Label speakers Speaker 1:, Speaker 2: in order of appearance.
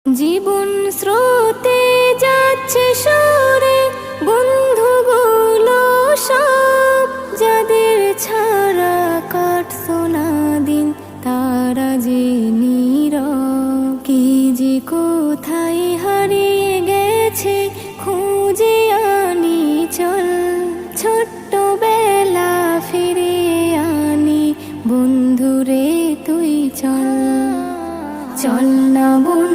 Speaker 1: জীবন স্রোতে যাচ্ছে সরে, বন্ধুগুলো সব যাদের ছাড়া কাটছো না দিন, তারা যে নীরব। কি যে কোথায় হারিয়ে গেছে, খুঁজে আনি চল। ছোট্টবেলা ফিরিয়ে আনি, বন্ধুরে তুই চল। চল না বন্ধু